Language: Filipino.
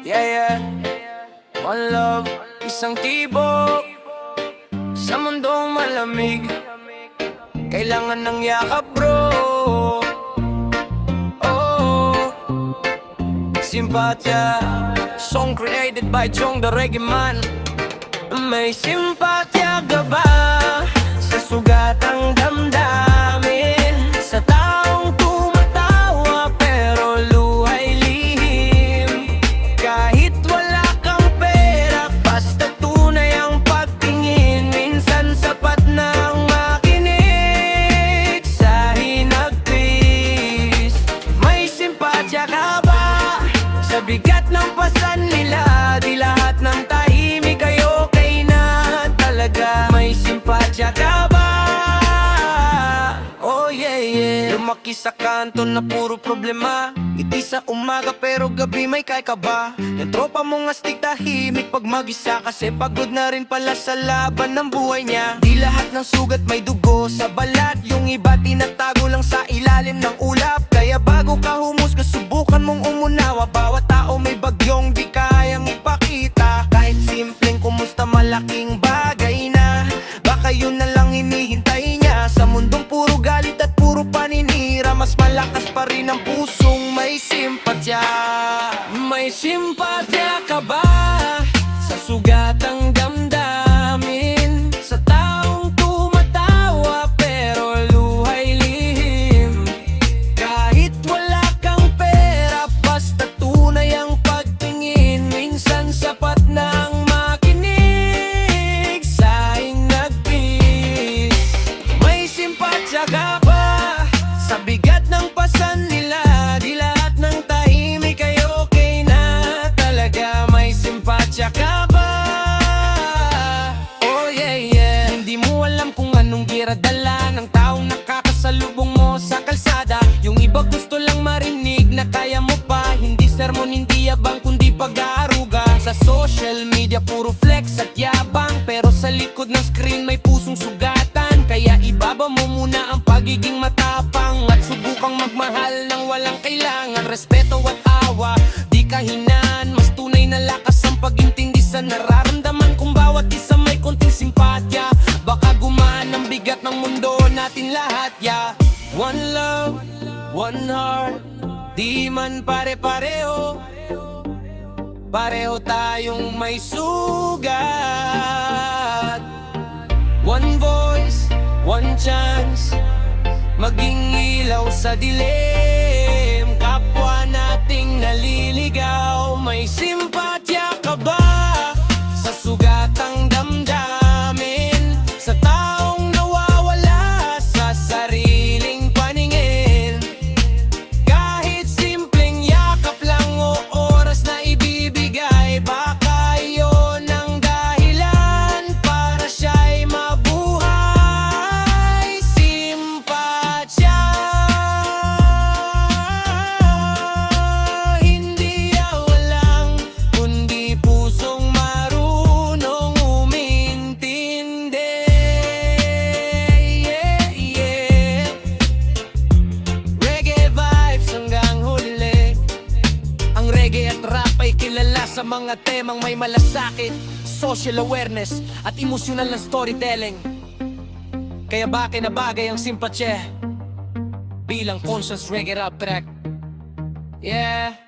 Yeah, one love, isang tibok sa mundong malamig. Kailangan ng yakap, bro. Oh, Simpatya, song created by Jong the Reggae Man. May simpatya ka ba sa sugatang damdamin, sa taong tumatawa pero luhay lihim? Kahit wala kang pera, basta tunay ang pagtingin, minsan sapat na ang makinig sa hinagpis. May simpatya ka ba sa bigat ng pasan nila? Di lahat ng tahimik ay okay na talaga. May simpatya ka ba? Oh yeah. Lumaki sa kanto na puro problema, ngiti sa umaga pero gabi may kay ka ba? Yung tropa mong astig tahimik pag mag-isa, kasi pagod na rin pala sa laban ng buhay niya. Di lahat ng sugat may dugo sa balat, yung iba tinatago lang sa ilalim ng ulap. Kaya bago ka humusga, subukan mong umunawa. Bawat tao may bagyong di kayang ipakita. Kahit simpleng kumusta, malaking bagay na. Baka yun na lang hinihintay niya. Sa mundong puro galit at puro paninira, mas malakas pa rin ang pusong may simpatya. May simpatya ka ba sa sugatang damdamin, sa taong tumatawa pero luhay lihim? Kahit wala kang pera, basta tunay ang pagtingin, minsan sapat na ang makinig sa hinagpis. May simpatya ka ba sa bigat ng pasan nila? Di lahat ng tahimik ay okay na talaga. May simpatya ka ba? Oh yeah. Hindi mo alam kung anong giradala ng taong nakakasalubong mo sa kalsada. Yung iba gusto lang marinig na kaya mo pa. Hindi sermon, hindi yabang, kundi pag-aaruga. Sa social media puro flex at yabang, pero sa likod ng screen may pusong sugatan. Kaya ibaba mo muna ang pagiging matapang at subukang magmahal ng walang kailangan respeto at awa. Di kahinaan, mas tunay na lakas ang pag-intindi sa nararamdaman. Kung bawat isa may konting simpatya, baka gumaan ang bigat ng mundo natin lahat. Yeah, one love, one heart, di man pare-pareho, pareho tayong may sugat. One voice, one chance, maging ilaw sa dilim. Kapwa nating naliligaw. May simpatya ka ba sa sugatang damdamin, sa taong nawawala sa sariling paningin? Kahit simpleng yakap lang o oras na ibibigay, baka iyon ang dahilan para siya'y mabuhay. Simpatya, hindi awalang, kundi pusong marunong umintindi. Yeah. Reggae vibes hanggang huli. Ang reggae at rap ay kilala sa mga temang may malasakit, social awareness at emosyonal na storytelling. Kaya bagay na bagay ang simpatya bilang conscious reggae rap track. Yeah.